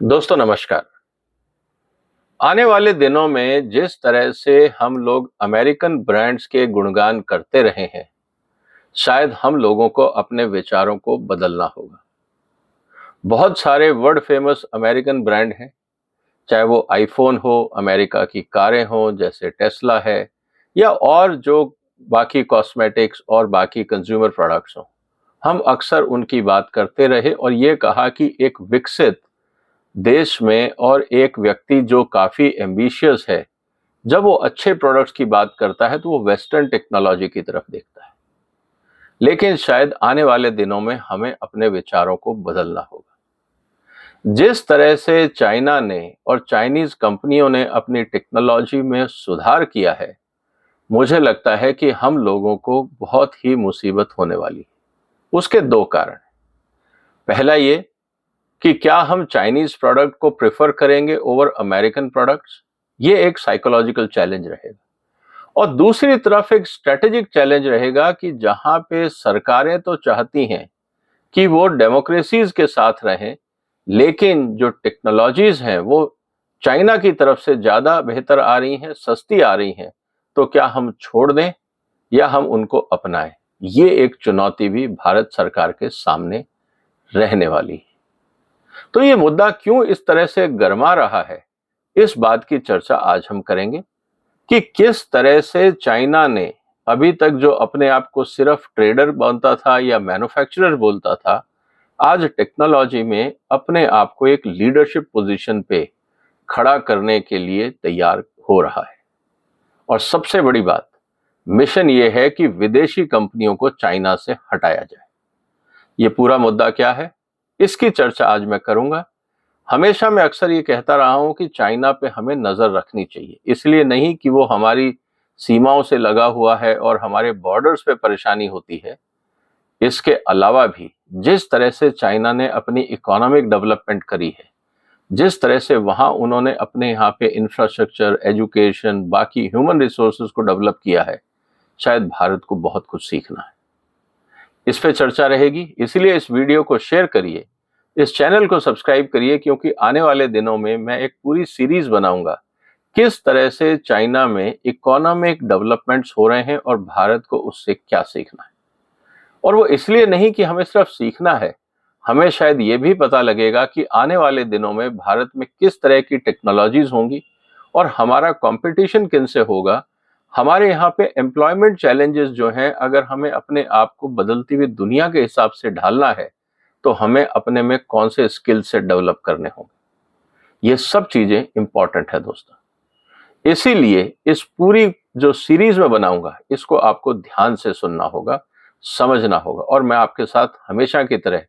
दोस्तों नमस्कार। आने वाले दिनों में जिस तरह से हम लोग अमेरिकन ब्रांड्स के गुणगान करते रहे हैं, शायद हम लोगों को अपने विचारों को बदलना होगा। बहुत सारे वर्ल्ड फेमस अमेरिकन ब्रांड हैं, चाहे वो आईफोन हो, अमेरिका की कारें हों जैसे टेस्ला है, या और जो बाकी कॉस्मेटिक्स और बाकी कंज्यूमर प्रोडक्ट्स हों। हम अक्सर उनकी बात करते रहे और ये कहा कि एक विकसित देश में और एक व्यक्ति जो काफी एम्बिशियस है, जब वो अच्छे प्रोडक्ट्स की बात करता है तो वो वेस्टर्न टेक्नोलॉजी की तरफ देखता है। लेकिन शायद आने वाले दिनों में हमें अपने विचारों को बदलना होगा। जिस तरह से चाइना ने और चाइनीज कंपनियों ने अपनी टेक्नोलॉजी में सुधार किया है, मुझे लगता है कि हम लोगों को बहुत ही मुसीबत होने वाली है। उसके दो कारण हैं। पहला ये कि क्या हम चाइनीज प्रोडक्ट को प्रेफर करेंगे ओवर अमेरिकन प्रोडक्ट्स, ये एक साइकोलॉजिकल चैलेंज रहेगा। और दूसरी तरफ एक स्ट्रेटेजिक चैलेंज रहेगा कि जहां पे सरकारें तो चाहती हैं कि वो डेमोक्रेसीज के साथ रहें, लेकिन जो टेक्नोलॉजीज हैं वो चाइना की तरफ से ज्यादा बेहतर आ रही हैं, सस्ती आ रही हैं, तो क्या हम छोड़ दें या हम उनको अपनाएं? ये एक चुनौती भी भारत सरकार के सामने रहने वाली है। तो ये मुद्दा क्यों इस तरह से गर्मा रहा है, इस बात की चर्चा आज हम करेंगे कि किस तरह से चाइना ने अभी तक जो अपने आप को सिर्फ ट्रेडर बोलता था या मैन्युफैक्चरर बोलता था, आज टेक्नोलॉजी में अपने आप को एक लीडरशिप पोजीशन पे खड़ा करने के लिए तैयार हो रहा है। और सबसे बड़ी बात, मिशन ये है कि विदेशी कंपनियों को चाइना से हटाया जाए। ये पूरा मुद्दा क्या है, इसकी चर्चा आज मैं करूंगा। हमेशा मैं अक्सर ये कहता रहा हूं कि चाइना पे हमें नजर रखनी चाहिए, इसलिए नहीं कि वो हमारी सीमाओं से लगा हुआ है और हमारे बॉर्डर्स पे परेशानी होती है। इसके अलावा भी जिस तरह से चाइना ने अपनी इकोनॉमिक डेवलपमेंट करी है, जिस तरह से वहां उन्होंने अपने यहाँ पे इंफ्रास्ट्रक्चर, एजुकेशन, बाकी ह्यूमन रिसोर्सेज को डेवलप किया है, शायद भारत को बहुत कुछ सीखना है। इस पे चर्चा रहेगी, इसलिए इस वीडियो को शेयर करिए, इस चैनल को सब्सक्राइब करिए, क्योंकि आने वाले दिनों में मैं एक पूरी सीरीज बनाऊंगा किस तरह से चाइना में इकोनॉमिक डेवलपमेंट्स हो रहे हैं और भारत को उससे क्या सीखना है। और वो इसलिए नहीं कि हमें सिर्फ सीखना है, हमें शायद ये भी पता लगेगा कि आने वाले दिनों में भारत में किस तरह की टेक्नोलॉजीज होंगी और हमारा कंपटीशन किन से होगा। हमारे यहाँ पे एम्प्लॉयमेंट चैलेंजेस जो हैं, अगर हमें अपने आप को बदलती हुई दुनिया के हिसाब से ढालना है, तो हमें अपने में कौन से स्किल सेट डेवलप करने होंगे। ये सब चीजें इंपॉर्टेंट है दोस्तों। इसीलिए इस पूरी जो सीरीज में बनाऊंगा, इसको आपको ध्यान से सुनना होगा, समझना होगा, और मैं आपके साथ हमेशा की तरह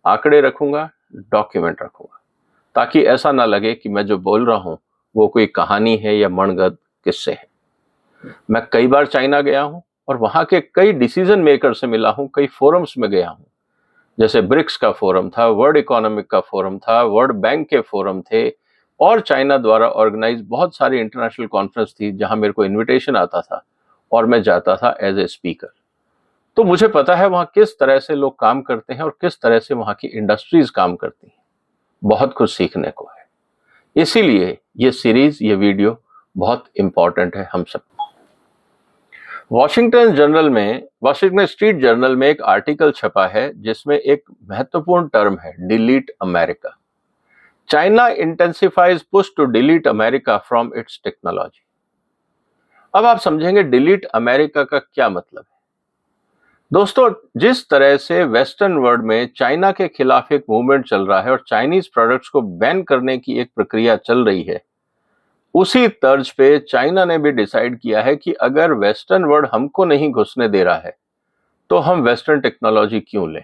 आंकड़े रखूंगा, डॉक्यूमेंट रखूंगा, ताकि ऐसा ना लगे कि मैं जो बोल रहा हूं वो कोई कहानी है या मनगढ़ंत किस्से है। मैं कई बार चाइना गया हूं और वहां के कई डिसीजन मेकर से मिला हूं, कई फोरम्स में गया हूं, जैसे ब्रिक्स का फोरम था, वर्ल्ड इकोनॉमिक का फोरम था, वर्ल्ड बैंक के फोरम थे, और चाइना द्वारा ऑर्गेनाइज बहुत सारी इंटरनेशनल कॉन्फ्रेंस थी जहां मेरे को इनविटेशन आता था और मैं जाता था एज ए स्पीकर। तो मुझे पता है वहां किस तरह से लोग काम करते हैं और किस तरह से वहां की इंडस्ट्रीज काम करती हैं। बहुत कुछ सीखने को है, इसीलिए ये सीरीज, ये वीडियो बहुत इंपॉर्टेंट है हम सब। वॉशिंगटन स्ट्रीट जर्नल में एक आर्टिकल छपा है जिसमें एक महत्वपूर्ण टर्म है, delete America. China intensifies push to delete America from its technology. अब आप समझेंगे डिलीट अमेरिका का क्या मतलब है। दोस्तों, जिस तरह से वेस्टर्न वर्ल्ड में चाइना के खिलाफ एक मूवमेंट चल रहा है और चाइनीज प्रोडक्ट्स को बैन करने की एक प्रक्रिया चल रही है, उसी तर्ज पे चाइना ने भी डिसाइड किया है कि अगर वेस्टर्न वर्ल्ड हमको नहीं घुसने दे रहा है, तो हम वेस्टर्न टेक्नोलॉजी क्यों लें।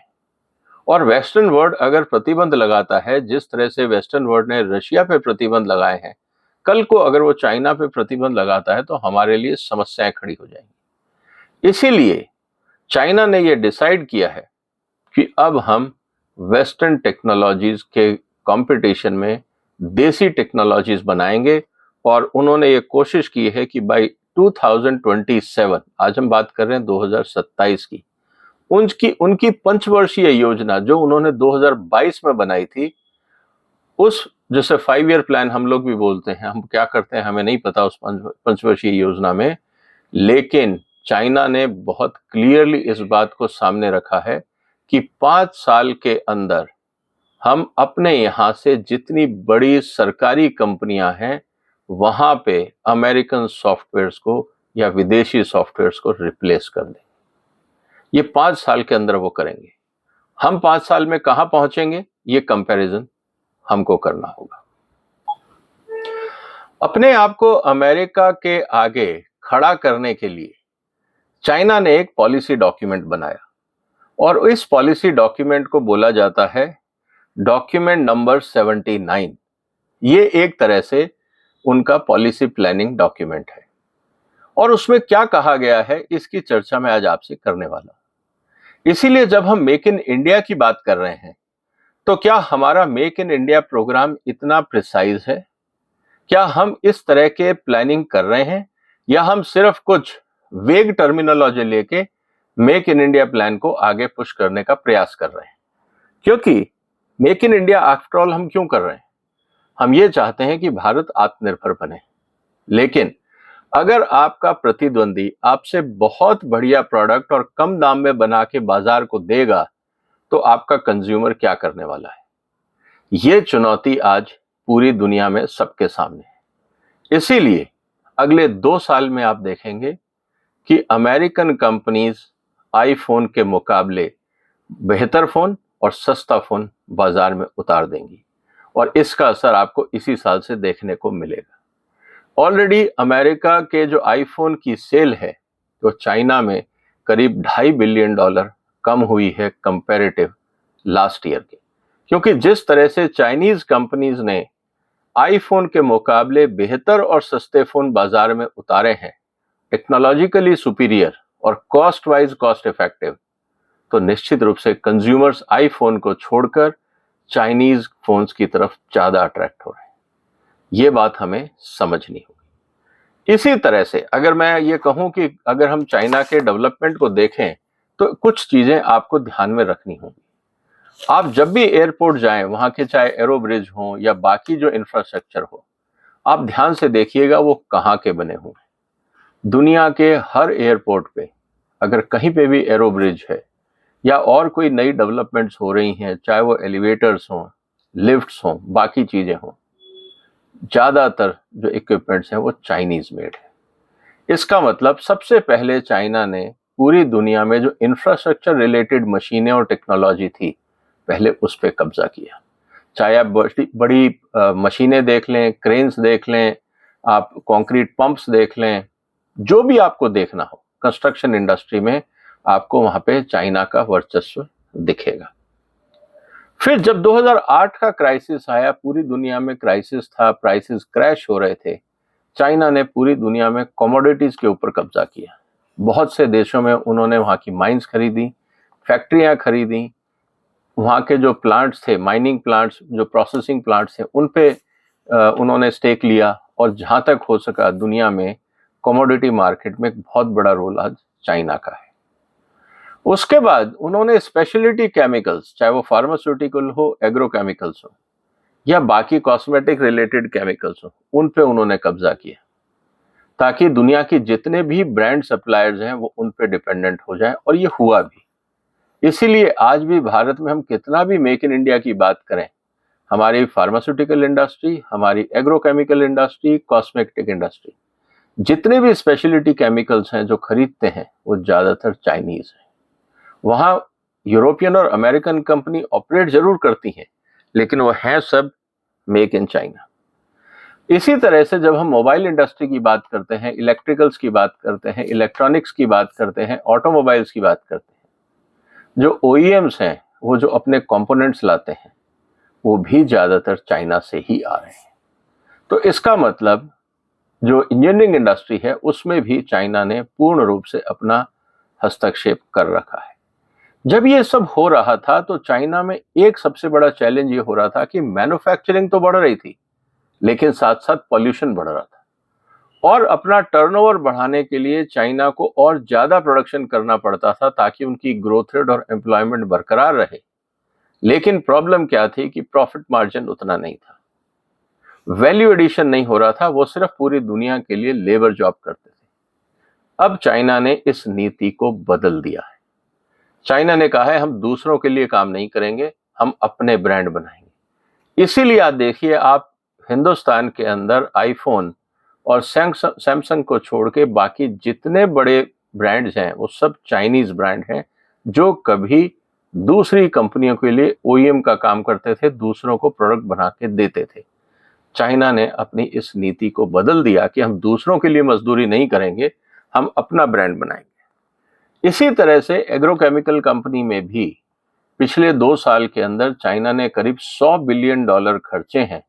और वेस्टर्न वर्ल्ड अगर प्रतिबंध लगाता है, जिस तरह से वेस्टर्न वर्ल्ड ने रशिया पे प्रतिबंध लगाए हैं, कल को अगर वो चाइना पे प्रतिबंध लगाता है तो हमारे लिए समस्याएं खड़ी हो जाएंगी। इसीलिए चाइना ने ये डिसाइड किया है कि अब हम वेस्टर्न टेक्नोलॉजीज के कंपटीशन में देसी टेक्नोलॉजीज बनाएंगे, और उन्होंने ये कोशिश की है कि बाय 2027, आज हम बात कर रहे हैं 2027 की, उनकी पंचवर्षीय योजना जो उन्होंने 2022 में बनाई थी, उस जैसे 5 ईयर प्लान हम लोग भी बोलते हैं, हम क्या करते हैं हमें नहीं पता उस पंचवर्षीय योजना में, लेकिन चाइना ने बहुत क्लियरली इस बात को सामने रखा है कि 5 साल के अंदर हम अपने यहां से जितनी बड़ी सरकारी कंपनियां हैं वहां पे अमेरिकन सॉफ्टवेयर्स को या विदेशी सॉफ्टवेयर्स को रिप्लेस कर दें। ये 5 साल के अंदर वो करेंगे। हम 5 साल में कहां पहुंचेंगे, ये कंपैरिजन हमको करना होगा। अपने आप को अमेरिका के आगे खड़ा करने के लिए चाइना ने एक पॉलिसी डॉक्यूमेंट बनाया और इस पॉलिसी डॉक्यूमेंट को बोला जाता है डॉक्यूमेंट नंबर 79। ये एक तरह से उनका पॉलिसी प्लानिंग डॉक्यूमेंट है और उसमें क्या कहा गया है इसकी चर्चा मैं आज आपसे करने वाला। इसीलिए जब हम मेक इन इंडिया की बात कर रहे हैं तो क्या हमारा मेक इन इंडिया प्रोग्राम इतना प्रिसाइज है? क्या हम इस तरह के प्लानिंग कर रहे हैं या हम सिर्फ कुछ वेग टर्मिनोलॉजी लेके मेक इन इंडिया प्लान को आगे पुश करने का प्रयास कर रहे हैं? क्योंकि make in India after all हम क्यों कर रहे हैं? हम ये चाहते हैं कि भारत आत्मनिर्भर बने, लेकिन अगर आपका प्रतिद्वंदी आपसे बहुत बढ़िया प्रोडक्ट और कम दाम में बना के बाजार को देगा तो आपका कंज्यूमर क्या करने वाला है? ये चुनौती आज पूरी दुनिया में सबके सामने है। इसीलिए अगले 2 साल में आप देखेंगे कि अमेरिकन कंपनीज आईफोन के मुकाबले बेहतर फोन और सस्ता फोन बाजार में उतार देंगी और इसका असर आपको इसी साल से देखने को मिलेगा। ऑलरेडी अमेरिका के जो आईफोन की सेल है तो चाइना में करीब $2.5 बिलियन कम हुई है कंपैरेटिव लास्ट ईयर के, क्योंकि जिस तरह से चाइनीज कंपनीज ने आईफोन के मुकाबले बेहतर और सस्ते फोन बाजार में उतारे हैं, टेक्नोलॉजिकली सुपीरियर और कॉस्ट वाइज कॉस्ट इफेक्टिव, तो निश्चित रूप से कंज्यूमर्स आईफोन को छोड़कर चाइनीज फोन्स की तरफ ज्यादा अट्रैक्ट हो रहे हैं। ये बात हमें समझनी होगी। इसी तरह से अगर मैं ये कहूं कि अगर हम चाइना के डेवलपमेंट को देखें तो कुछ चीजें आपको ध्यान में रखनी होंगी। आप जब भी एयरपोर्ट जाएं, वहां के चाहे एरो ब्रिज हो या बाकी जो इंफ्रास्ट्रक्चर हो, आप ध्यान से देखिएगा वो कहाँ के बने हुए हैं। दुनिया के हर एयरपोर्ट पे अगर कहीं पे भी एरो ब्रिज है या और कोई नई डेवलपमेंट्स हो रही हैं, चाहे वो एलिवेटर्स हों, लिफ्ट्स हों, बाकी चीजें हों, ज्यादातर जो इक्विपमेंट्स हैं वो चाइनीज मेड है। इसका मतलब सबसे पहले चाइना ने पूरी दुनिया में जो इंफ्रास्ट्रक्चर रिलेटेड मशीनें और टेक्नोलॉजी थी पहले उस पर कब्जा किया। चाहे आप बड़ी मशीनें देख लें, क्रेन्स देख लें, आप कंक्रीट पंप्स देख लें, जो भी आपको देखना हो कंस्ट्रक्शन इंडस्ट्री में आपको वहां पे चाइना का वर्चस्व दिखेगा। फिर जब 2008 का क्राइसिस आया, पूरी दुनिया में क्राइसिस था, प्राइसेस क्रैश हो रहे थे, चाइना ने पूरी दुनिया में कमोडिटीज के ऊपर कब्जा किया। बहुत से देशों में उन्होंने वहां की माइंस खरीदी, फैक्ट्रियां खरीदी, वहां के जो प्लांट्स थे, माइनिंग प्लांट्स, जो प्रोसेसिंग प्लांट्स थे, उन पे उन्होंने स्टेक लिया और जहां तक हो सका दुनिया में कमोडिटी मार्केट में एक बहुत बड़ा रोल आज चाइना का है। उसके बाद उन्होंने स्पेशलिटी केमिकल्स, चाहे वो फार्मास्यूटिकल हो, एग्रोकेमिकल्स हो या बाकी कॉस्मेटिक रिलेटेड केमिकल्स हो, उन पे उन्होंने कब्जा किया ताकि दुनिया की जितने भी ब्रांड सप्लायर्स हैं वो उन पे डिपेंडेंट हो जाए, और ये हुआ भी। इसीलिए आज भी भारत में हम कितना भी मेक इन इंडिया की बात करें, हमारी फार्मास्यूटिकल इंडस्ट्री, हमारी एग्रोकेमिकल इंडस्ट्री, कॉस्मेटिक इंडस्ट्री, जितने भी स्पेशलिटी केमिकल्स हैं जो खरीदते हैं वो ज्यादातर चाइनीज हैं। वहां यूरोपियन और अमेरिकन कंपनी ऑपरेट जरूर करती हैं, लेकिन वो हैं सब मेक इन चाइना। इसी तरह से जब हम मोबाइल इंडस्ट्री की बात करते हैं, इलेक्ट्रिकल्स की बात करते हैं, इलेक्ट्रॉनिक्स की बात करते हैं, ऑटोमोबाइल्स की बात करते हैं, जो ओईएम्स हैं वो जो अपने कंपोनेंट्स लाते हैं वो भी ज्यादातर चाइना से ही आ रहे हैं। तो इसका मतलब जो इंजीनियरिंग इंडस्ट्री है उसमें भी चाइना ने पूर्ण रूप से अपना हस्तक्षेप कर रखा है। जब ये सब हो रहा था तो चाइना में एक सबसे बड़ा चैलेंज ये हो रहा था कि मैन्युफैक्चरिंग तो बढ़ रही थी लेकिन साथ साथ पॉल्यूशन बढ़ रहा था, और अपना टर्नओवर बढ़ाने के लिए चाइना को और ज्यादा प्रोडक्शन करना पड़ता था ताकि उनकी ग्रोथ रेट और एम्प्लॉयमेंट बरकरार रहे। लेकिन प्रॉब्लम क्या थी कि प्रॉफिट मार्जिन उतना नहीं था, वैल्यू एडिशन नहीं हो रहा था, वो सिर्फ पूरी दुनिया के लिए लेबर जॉब करते थे। अब चाइना ने इस नीति को बदल दिया है। चाइना ने कहा है हम दूसरों के लिए काम नहीं करेंगे, हम अपने ब्रांड बनाएंगे। इसीलिए आप देखिए, आप हिंदुस्तान के अंदर आईफोन और सैमसंग को छोड़ के बाकी जितने बड़े ब्रांड्स हैं वो सब चाइनीज ब्रांड हैं, जो कभी दूसरी कंपनियों के लिए ओईएम का काम करते थे, दूसरों को प्रोडक्ट बना के देते थे। चाइना ने अपनी इस नीति को बदल दिया कि हम दूसरों के लिए मजदूरी नहीं करेंगे, हम अपना ब्रांड बनाएंगे। इसी तरह से एग्रोकेमिकल कंपनी में भी पिछले 2 साल के अंदर चाइना ने करीब $100 बिलियन खर्चे हैं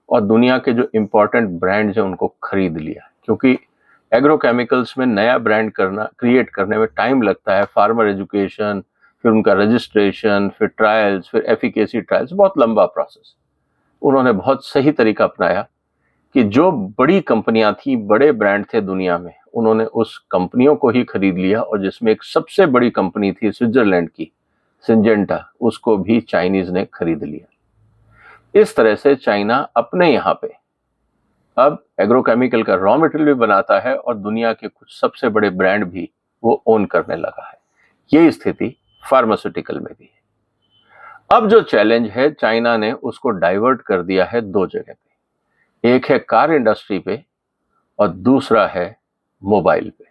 और दुनिया के जो इंपॉर्टेंट ब्रांड्स हैं उनको खरीद लिया, क्योंकि एग्रोकेमिकल्स में नया ब्रांड क्रिएट करने में टाइम लगता है, फार्मर एजुकेशन, फिर उनका रजिस्ट्रेशन, फिर ट्रायल्स, फिर एफिकेसी ट्रायल्स, बहुत लंबा प्रोसेस। उन्होंने बहुत सही तरीका अपनाया कि जो बड़ी कंपनियां थी, बड़े ब्रांड थे दुनिया में, उन्होंने उस कंपनियों को ही खरीद लिया, और जिसमें एक सबसे बड़ी कंपनी थी स्विट्जरलैंड की सिंजेंटा, उसको भी चाइनीज ने खरीद लिया। इस तरह से चाइना अपने यहाँ पे अब एग्रोकेमिकल का रॉ मटेरियल भी बनाता है और दुनिया के कुछ सबसे बड़े ब्रांड भी वो ओन करने लगा है। ये स्थिति फार्मास्यूटिकल में भी है। अब जो चैलेंज है, चाइना ने उसको डाइवर्ट कर दिया है 2 जगह पे। एक है कार इंडस्ट्री पे और दूसरा है मोबाइल पे।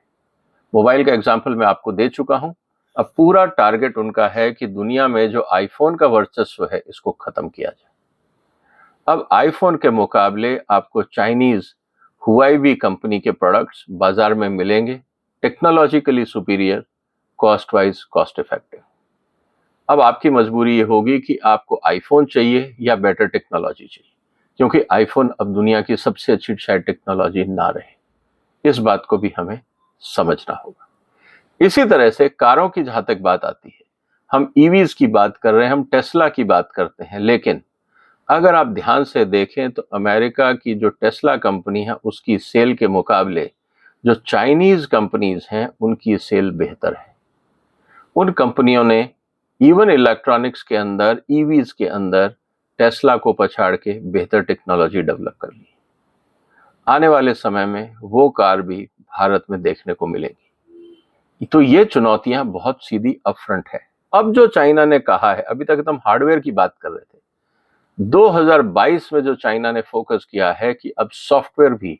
मोबाइल का एग्जांपल मैं आपको दे चुका हूं। अब पूरा टारगेट उनका है कि दुनिया में जो आईफोन का वर्चस्व है इसको खत्म किया जाए। अब आईफोन के मुकाबले आपको चाइनीज हुआईवी कंपनी के प्रोडक्ट्स बाजार में मिलेंगे, technologically superior, cost wise cost effective. अब आपकी मजबूरी ये होगी कि आपको आईफोन चाहिए या बेटर टेक्नोलॉजी चाहिए, क्योंकि आईफोन अब दुनिया की सबसे अच्छी शायद टेक्नोलॉजी ना रहे। इस बात को भी हमें समझना होगा। इसी तरह से कारों की जहां तक बात आती है, हम ईवीज की बात कर रहे हैं, हम टेस्ला की बात करते हैं, लेकिन अगर आप ध्यान से देखें तो अमेरिका की जो टेस्ला कंपनी है उसकी सेल के मुकाबले जो चाइनीज कंपनीज हैं उनकी सेल बेहतर है। उन कंपनियों ने इवन इलेक्ट्रॉनिक्स के अंदर, ईवीज के अंदर टेस्ला को पछाड़ के बेहतर टेक्नोलॉजी डेवलप कर ली। आने वाले समय में वो कार भी भारत में देखने को मिलेगी। तो ये चुनौतियां बहुत सीधी अपफ्रंट है। अब जो चाइना ने कहा है, अभी तक हम हार्डवेयर की बात कर रहे थे, 2022 में जो चाइना ने फोकस किया है कि अब सॉफ्टवेयर भी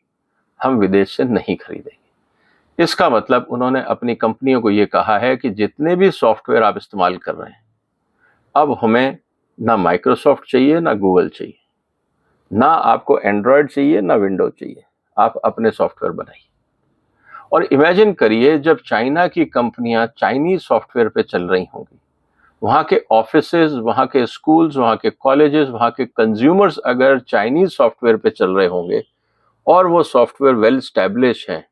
हम विदेश से नहीं खरीदेंगे। इसका मतलब उन्होंने अपनी कंपनियों को यह कहा है कि जितने भी सॉफ्टवेयर आप इस्तेमाल कर रहे हैं, अब हमें ना माइक्रोसॉफ्ट चाहिए ना गूगल चाहिए, ना आपको एंड्रॉयड चाहिए ना विंडो चाहिए, आप अपने सॉफ्टवेयर बनाइए। और इमेजिन करिए जब चाइना की कंपनियां चाइनीज सॉफ्टवेयर पे चल रही होंगी, वहाँ के ऑफिसेज, वहाँ के स्कूल्स, वहाँ के कॉलेजेस, वहाँ के कंज्यूमर्स अगर चाइनीज सॉफ्टवेयर पे चल रहे होंगे और वो सॉफ्टवेयर वेल स्टैब्लिश हैं,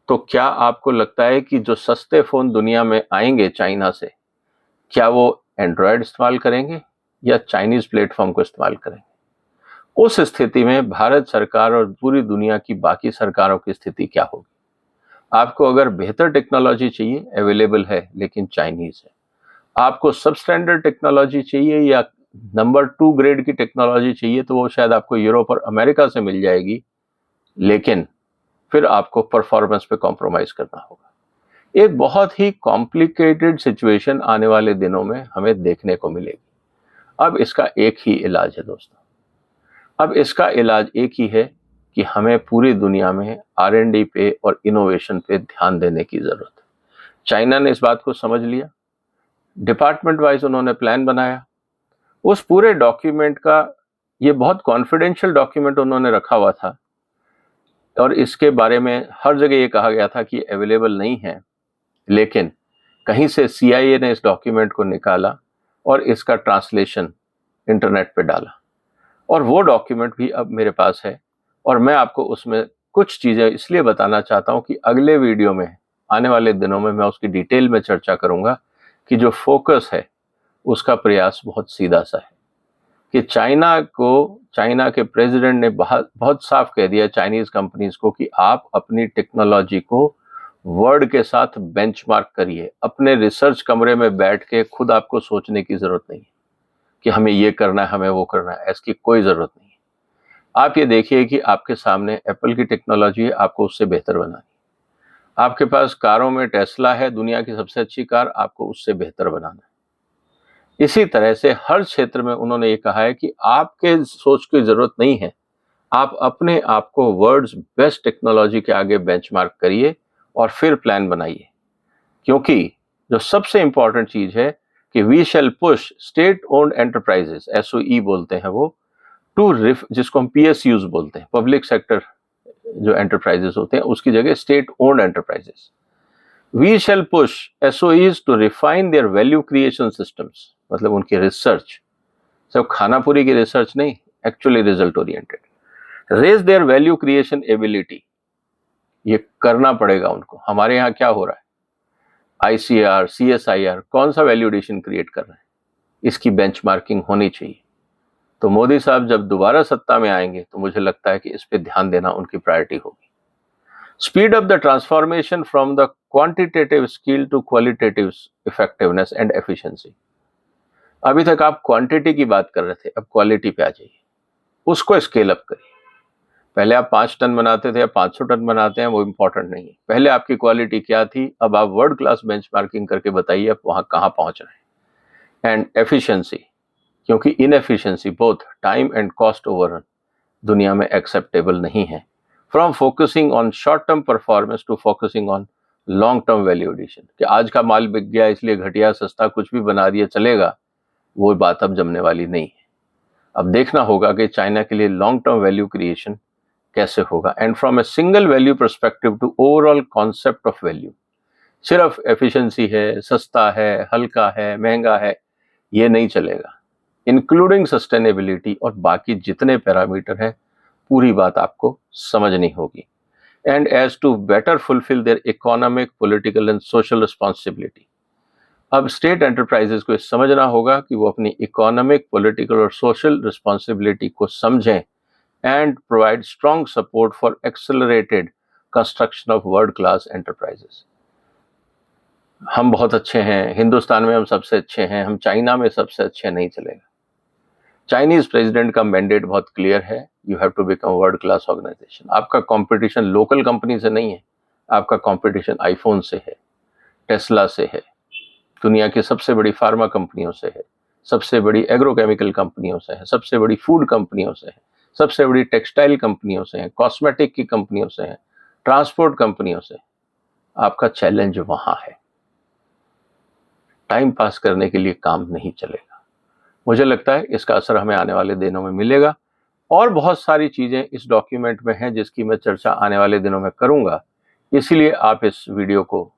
तो क्या आपको लगता है कि जो सस्ते फोन दुनिया में आएंगे चाइना से, क्या वो एंड्रॉयड इस्तेमाल करेंगे या चाइनीज प्लेटफॉर्म को इस्तेमाल करेंगे? उस स्थिति में भारत सरकार और पूरी दुनिया की बाकी सरकारों की स्थिति क्या होगी? आपको अगर बेहतर टेक्नोलॉजी चाहिए, अवेलेबल है, लेकिन चाइनीज है। आपको सब स्टैंडर्ड टेक्नोलॉजी चाहिए या नंबर 2 ग्रेड की टेक्नोलॉजी चाहिए, तो वो शायद आपको यूरोप और अमेरिका से मिल जाएगी, लेकिन फिर आपको परफॉर्मेंस पे कॉम्प्रोमाइज करना होगा। एक बहुत ही कॉम्प्लिकेटेड सिचुएशन आने वाले दिनों में हमें देखने को मिलेगी। अब इसका एक ही इलाज है दोस्तों, अब इसका इलाज एक ही है कि हमें पूरी दुनिया में R&D पे और इनोवेशन पे ध्यान देने की जरूरत है। चाइना ने इस बात को समझ लिया, डिपार्टमेंट वाइज उन्होंने प्लान बनाया। उस पूरे डॉक्यूमेंट का, ये बहुत कॉन्फिडेंशियल डॉक्यूमेंट उन्होंने रखा हुआ था और इसके बारे में हर जगह ये कहा गया था कि अवेलेबल नहीं है, लेकिन कहीं से CIA ने इस डॉक्यूमेंट को निकाला और इसका ट्रांसलेशन इंटरनेट पे डाला, और वो डॉक्यूमेंट भी अब मेरे पास है। और मैं आपको उसमें कुछ चीज़ें इसलिए बताना चाहता हूँ कि अगले वीडियो में, आने वाले दिनों में, मैं उसकी डिटेल में चर्चा करूँगा कि जो फोकस है उसका प्रयास बहुत सीधा सा है कि चाइना के प्रेसिडेंट ने बहुत साफ कह दिया चाइनीज कंपनीज को कि आप अपनी टेक्नोलॉजी को वर्ल्ड के साथ बेंचमार्क करिए। अपने रिसर्च कमरे में बैठ के खुद आपको सोचने की जरूरत नहीं है। कि हमें ये करना है, हमें वो करना है, इसकी कोई ज़रूरत नहीं है। आप ये देखिए कि आपके सामने एप्पल की टेक्नोलॉजी है, आपको उससे बेहतर बनानी है। आपके पास कारों में टेस्ला है, दुनिया की सबसे अच्छी कार, आपको उससे बेहतर बनाना है। इसी तरह से हर क्षेत्र में उन्होंने ये कहा है कि आपके सोच की ज़रूरत नहीं है, आप अपने आप को वर्ल्ड्स बेस्ट टेक्नोलॉजी के आगे बेंचमार्क करिए और फिर प्लान बनाइए। क्योंकि जो सबसे इंपॉर्टेंट चीज है कि we shall push state owned enterprises, SOE बोलते हैं वो, टू जिसको हम पीएसयूज बोलते हैं, पब्लिक सेक्टर जो एंटरप्राइजेस होते हैं उसकी जगह state owned enterprises. We shall push SOEs to refine their value creation systems, मतलब उनकी रिसर्च, सिर्फ खाना पूरी की रिसर्च नहीं, actually result oriented. Raise their value creation ability, ये करना पड़ेगा उनको। हमारे यहाँ क्या हो रहा है, आईसीआर, सीएसआईआर, कौन सा वैल्यू एडिशन क्रिएट कर रहे हैं, इसकी बेंचमार्किंग होनी चाहिए। तो मोदी साहब जब दोबारा सत्ता में आएंगे तो मुझे लगता है कि इस पे ध्यान देना उनकी प्रायोरिटी होगी। Speed up the transformation from the quantitative skill to qualitative effectiveness and efficiency. अभी तक आप क्वांटिटी की बात कर रहे थे, अब क्वालिटी पे आ जाइए, उसको स्केल अप करिए। पहले आप 5 टन बनाते थे, अब 500 टन बनाते हैं, वो इंपॉर्टेंट नहीं है। पहले आपकी क्वालिटी क्या थी, अब आप वर्ल्ड क्लास बेंचमार्किंग करके बताइए आप वहां कहां पहुंच रहे हैं। एंड एफिशिएंसी, क्योंकि inefficiency both time and cost overrun दुनिया में एक्सेप्टेबल नहीं है। From focusing on short term performance to focusing on long term value addition, कि आज का माल बिक गया इसलिए घटिया सस्ता कुछ भी बना दिया चलेगा, वो बात अब जमने वाली नहीं है। अब देखना होगा कि चाइना के लिए लॉन्ग टर्म वैल्यू क्रिएशन कैसे होगा। And from a single value perspective to overall concept of value, सिर्फ एफिशिएंसी है, सस्ता है, हल्का है, महंगा है, ये नहीं चलेगा। इंक्लूडिंग सस्टेनेबिलिटी और बाकी जितने पैरामीटर हैं, पूरी बात आपको समझनी होगी। And as to better fulfil their economic, political and social responsibility, अब स्टेट एंटरप्राइजेस को समझना होगा कि वो अपनी इकोनॉमिक, पॉलिटिकल और सोशल रिस्पॉन्सिबिलिटी को समझें and provide strong support for accelerated construction of world class enterprises। हम बहुत अच्छे हैं, हिंदुस्तान में हम सबसे अच्छे हैं, हम चाइना में सबसे अच्छे, नहीं चलेगा। चाइनीज प्रेसिडेंट का मैंडेट बहुत क्लियर है, you have to become world class organisation. आपका कंपटीशन लोकल कंपनी से नहीं है, आपका कंपटीशन आईफोन से है, टेस्ला से है, दुनिया की सबसे बड़ी फार्मा कंपनियों से है, सबसे बड़ी एग्रोकेमिकल कंपनियों से है, सबसे बड़ी फूड कंपनियों से है, सबसे बड़ी टेक्सटाइल कंपनियों से है, कॉस्मेटिक की कंपनियों से है, ट्रांसपोर्ट कंपनियों से। आपका चैलेंज वहां है, टाइम पास करने के लिए काम नहीं चलेगा। मुझे लगता है इसका असर हमें आने वाले दिनों में मिलेगा। और बहुत सारी चीजें इस डॉक्यूमेंट में हैं जिसकी मैं चर्चा आने वाले दिनों में करूंगा, इसीलिए आप इस वीडियो को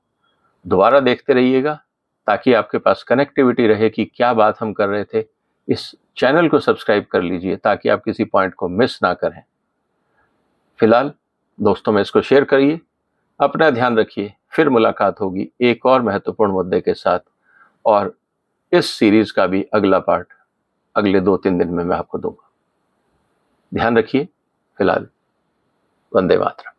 दोबारा देखते रहिएगा ताकि आपके पास कनेक्टिविटी रहे कि क्या बात हम कर रहे थे। इस चैनल को सब्सक्राइब कर लीजिए ताकि आप किसी पॉइंट को मिस ना करें। फिलहाल दोस्तों में इसको शेयर करिए, अपना ध्यान रखिए। फिर मुलाकात होगी एक और महत्वपूर्ण मुद्दे के साथ, और इस सीरीज का भी अगला पार्ट अगले 2-3 दिन में मैं आपको दूंगा। ध्यान रखिए। फिलहाल वंदे मातरम।